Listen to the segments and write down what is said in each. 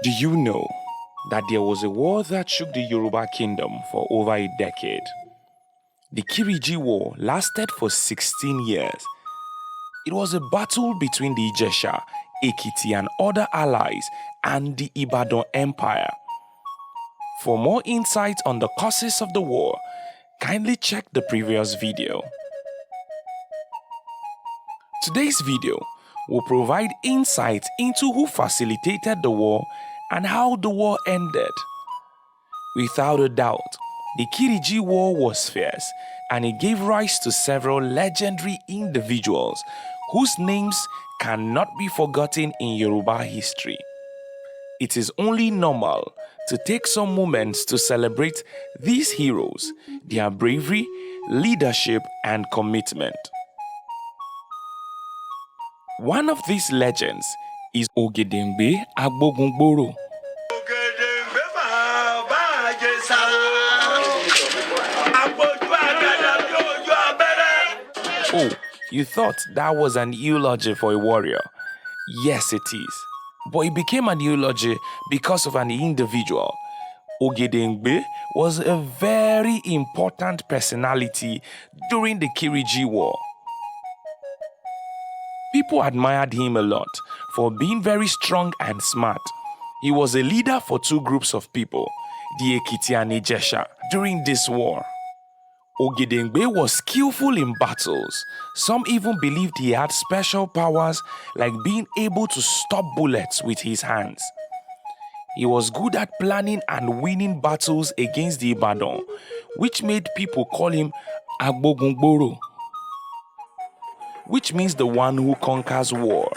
Do you know that there was a war that shook the Yoruba Kingdom for over a decade? The Kiriji War lasted for 16 years. It was a battle between the Ijeshas, Ekiti and other allies and the Ibadan Empire. For more insight on the causes of the war, kindly check the previous video. Today's video will provide insight into who facilitated the war and how the war ended. Without a doubt, the Kiriji War was fierce and it gave rise to several legendary individuals whose names cannot be forgotten in Yoruba history. It is only normal to take some moments to celebrate these heroes, their bravery, leadership, and commitment. One of these legends is Ogedengbe Agbogungboro. Oh, you thought that was an eulogy for a warrior? Yes, it is. But it became an eulogy because of an individual. Ogedengbe was a very important personality during the Kiriji War. People admired him a lot for being very strong and smart. He was a leader for two groups of people, the Ekitis and Ijeshas, during this war. Ogedengbe was skillful in battles. Some even believed he had special powers like being able to stop bullets with his hands. He was good at planning and winning battles against the Ibadan, which made people call him Agbogungboro, which means the one who conquers war.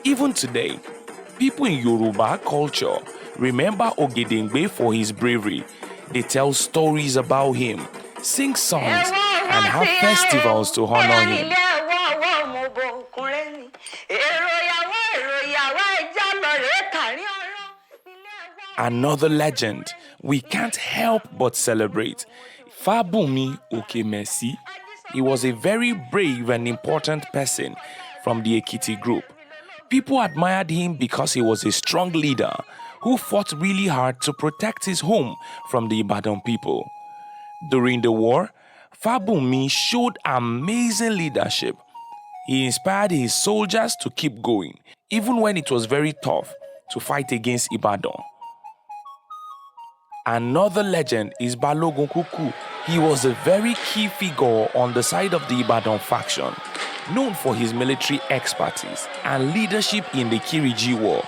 Even today, people in Yoruba culture remember Ogedengbe for his bravery. They tell stories about him, sing songs, and have festivals to honor him. Another legend we can't help but celebrate, Fabunmi Okemesi. He was a very brave and important person from the Ekiti group. People admired him because he was a strong leader who fought really hard to protect his home from the Ibadan people. During the war, Fabunmi showed amazing leadership. He inspired his soldiers to keep going, even when it was very tough to fight against Ibadan. Another legend is Balogun Kuku. He was a very key figure on the side of the Ibadan faction, known for his military expertise and leadership in the Kiriji War.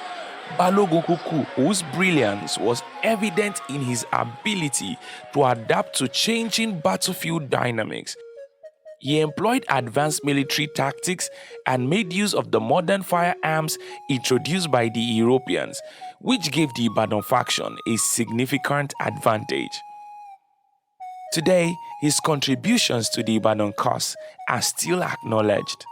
Balogun Kuku, whose brilliance was evident in his ability to adapt to changing battlefield dynamics. He employed advanced military tactics and made use of the modern firearms introduced by the Europeans, which gave the Ibadan faction a significant advantage. Today, his contributions to the Ibadan cause are still acknowledged.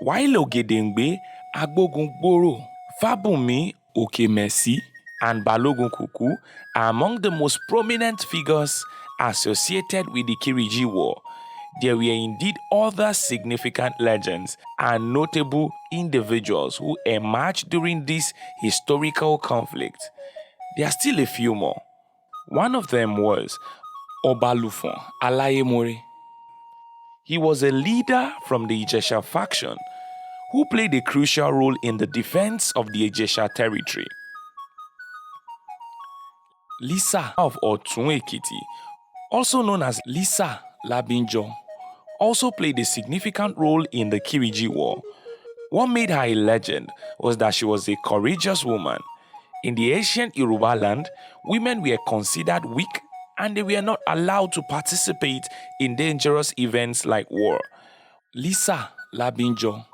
While Ogedengbe Agbogungboro, Fabunmi Okemesi, and Balogun Kuku are among the most prominent figures associated with the Kiriji War, there were indeed other significant legends and notable individuals who emerged during this historical conflict. There are still a few more. One of them was Obalufon Alayemore. He was a leader from the Ijesha faction who played a crucial role in the defense of the Ijesha territory. Lisa of Otun Ekiti, also known as Lisa Labinjo, also played a significant role in the Kiriji War. What made her a legend was that she was a courageous woman. In the ancient Yoruba land, women were considered weak and they were not allowed to participate in dangerous events like war. Lisa Labinjo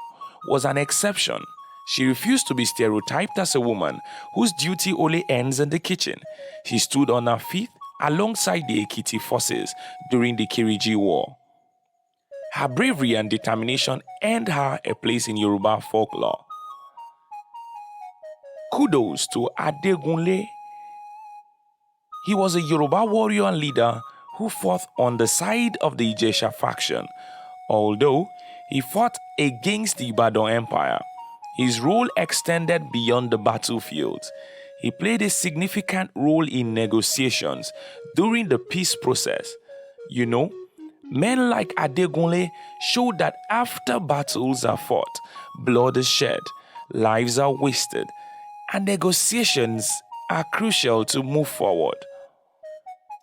was an exception. She refused to be stereotyped as a woman whose duty only ends in the kitchen. She stood on her feet alongside the Ekiti forces during the Kiriji War. Her bravery and determination earned her a place in Yoruba folklore. Kudos to Adegunle. He was a Yoruba warrior and leader who fought on the side of the Ijesha faction. Although he fought against the Ibadan Empire, his role extended beyond the battlefield. He played a significant role in negotiations during the peace process. You know, men like Adegunle showed that after battles are fought, blood is shed, lives are wasted, and negotiations are crucial to move forward.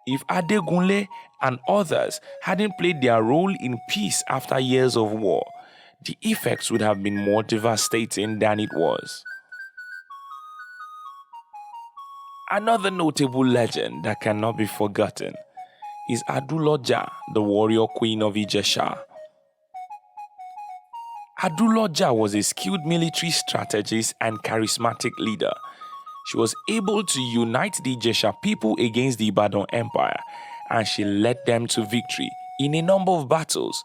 If Adegunle and others hadn't played their role in peace after years of war, the effects would have been more devastating than it was. Another notable legend that cannot be forgotten is Aduloja, the warrior queen of Ijesha. Aduloja was a skilled military strategist and charismatic leader. She was able to unite the Ijesha people against the Ibadan Empire, and she led them to victory in a number of battles.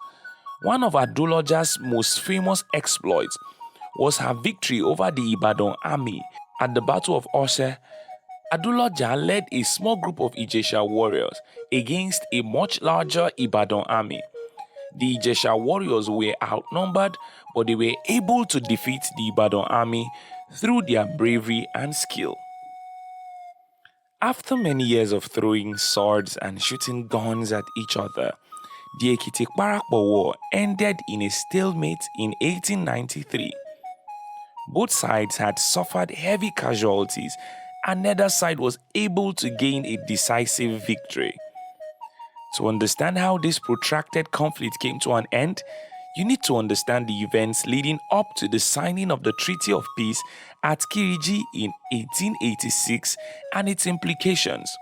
One of Aduloja's most famous exploits was her victory over the Ibadan army at the Battle of Ose. Aduloja led a small group of Ijesha warriors against a much larger Ibadan army. The Ijesha warriors were outnumbered, but they were able to defeat the Ibadan army through their bravery and skill. After many years of throwing swords and shooting guns at each other, the Ekiti-parapo War ended in a stalemate in 1893. Both sides had suffered heavy casualties, and neither side was able to gain a decisive victory. To understand how this protracted conflict came to an end, you need to understand the events leading up to the signing of the Treaty of Peace at Kiriji in 1886 and its implications.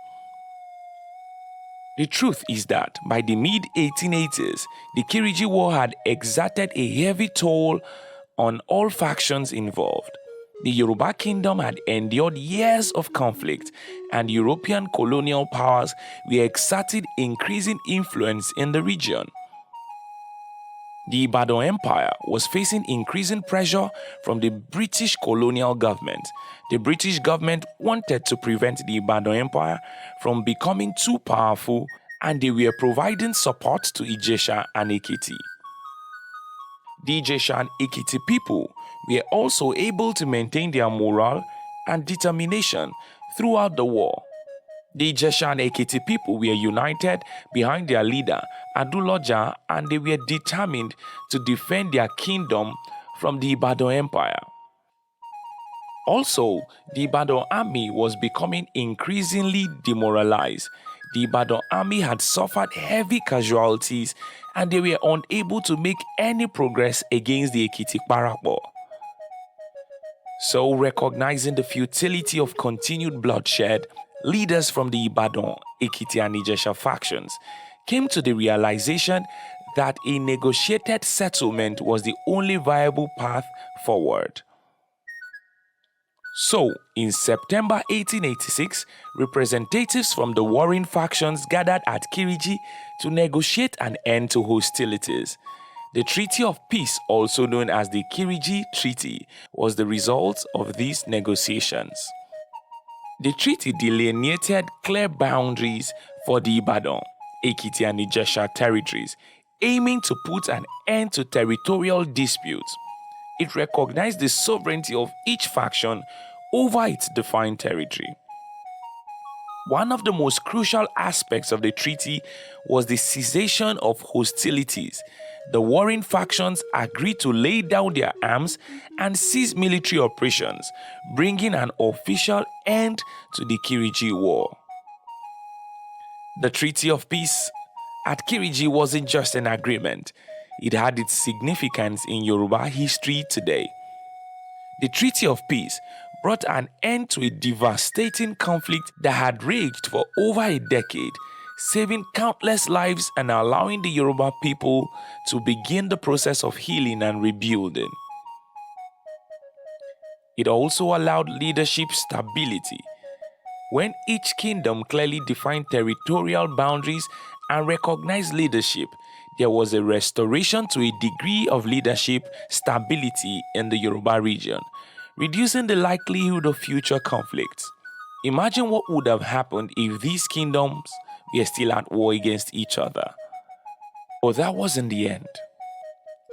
The truth is that by the mid-1880s, the Kiriji War had exerted a heavy toll on all factions involved. The Yoruba Kingdom had endured years of conflict, and European colonial powers were exerting increasing influence in the region. The Ibadan Empire was facing increasing pressure from the British colonial government. The British government wanted to prevent the Ibadan Empire from becoming too powerful, and they were providing support to Ijesha and Ekiti. The Ijesha and Ekiti people were also able to maintain their morale and determination throughout the war. The Ijesha and Ekiti people were united behind their leader, Aduloja, and they were determined to defend their kingdom from the Ibadan Empire. Also, the Ibadan army was becoming increasingly demoralized. The Ibadan army had suffered heavy casualties, and they were unable to make any progress against the Ekiti-parapo. So, recognizing the futility of continued bloodshed, leaders from the Ibadan, Ekiti and Ijesha factions came to the realization that a negotiated settlement was the only viable path forward. So, in September 1886, representatives from the warring factions gathered at Kiriji to negotiate an end to hostilities. The Treaty of Peace, also known as the Kiriji Treaty, was the result of these negotiations. The treaty delineated clear boundaries for the Ibadan, Ekiti and Ijesha territories, aiming to put an end to territorial disputes. It recognized the sovereignty of each faction over its defined territory. One of the most crucial aspects of the treaty was the cessation of hostilities. The warring factions agreed to lay down their arms and cease military operations, bringing an official end to the Kiriji War. The Treaty of Peace at Kiriji wasn't just an agreement. It had its significance in Yoruba history today. The Treaty of Peace brought an end to a devastating conflict that had raged for over a decade, saving countless lives and allowing the Yoruba people to begin the process of healing and rebuilding. It also allowed leadership stability. When each kingdom clearly defined territorial boundaries and recognized leadership, there was a restoration to a degree of leadership stability in the Yoruba region, reducing the likelihood of future conflicts. Imagine what would have happened if these kingdoms were still at war against each other. But that wasn't the end.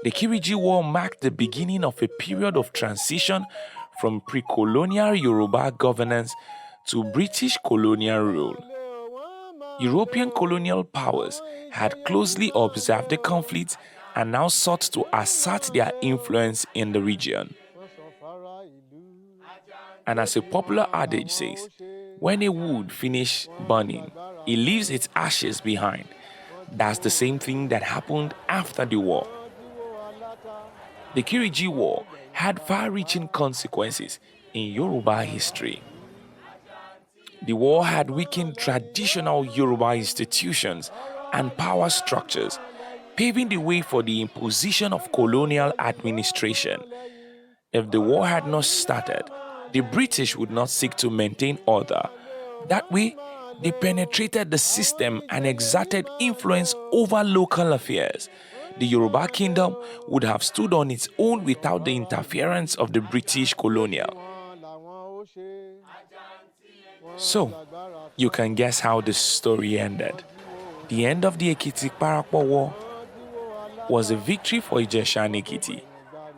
The Kiriji War marked the beginning of a period of transition from pre-colonial Yoruba governance to British colonial rule. European colonial powers had closely observed the conflict and now sought to assert their influence in the region. And as a popular adage says, when a wood finishes burning, it leaves its ashes behind. That's the same thing that happened after the war. The Kiriji War had far-reaching consequences in Yoruba history. The war had weakened traditional Yoruba institutions and power structures, paving the way for the imposition of colonial administration. If the war had not started, the British would not seek to maintain order. That way, they penetrated the system and exerted influence over local affairs. The Yoruba Kingdom would have stood on its own without the interference of the British colonial. So, you can guess how the story ended. The end of the Ekiti-parapo War was a victory for Ijesha and Ekiti.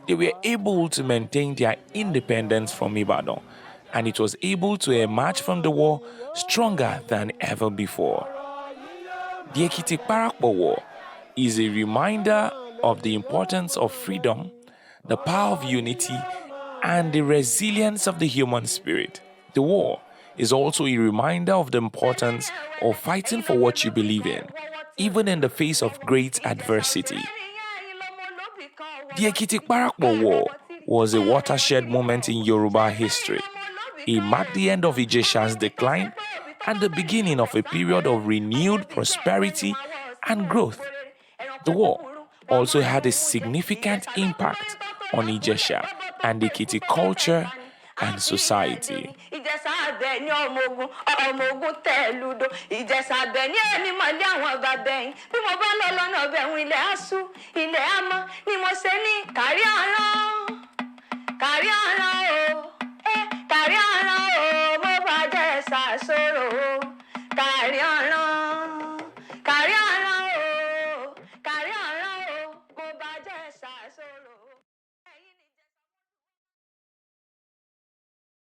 They were able to maintain their independence from Ibadan, and it was able to emerge from the war stronger than ever before. The Ekiti-parapo War is a reminder of the importance of freedom, the power of unity, and the resilience of the human spirit. The war is also a reminder of the importance of fighting for what you believe in, even in the face of great adversity. The Ekiti-parapo War was a watershed moment in Yoruba history. It marked the end of Ijesha's decline and the beginning of a period of renewed prosperity and growth. The war also had a significant impact on Ijesha and Ekiti culture and society.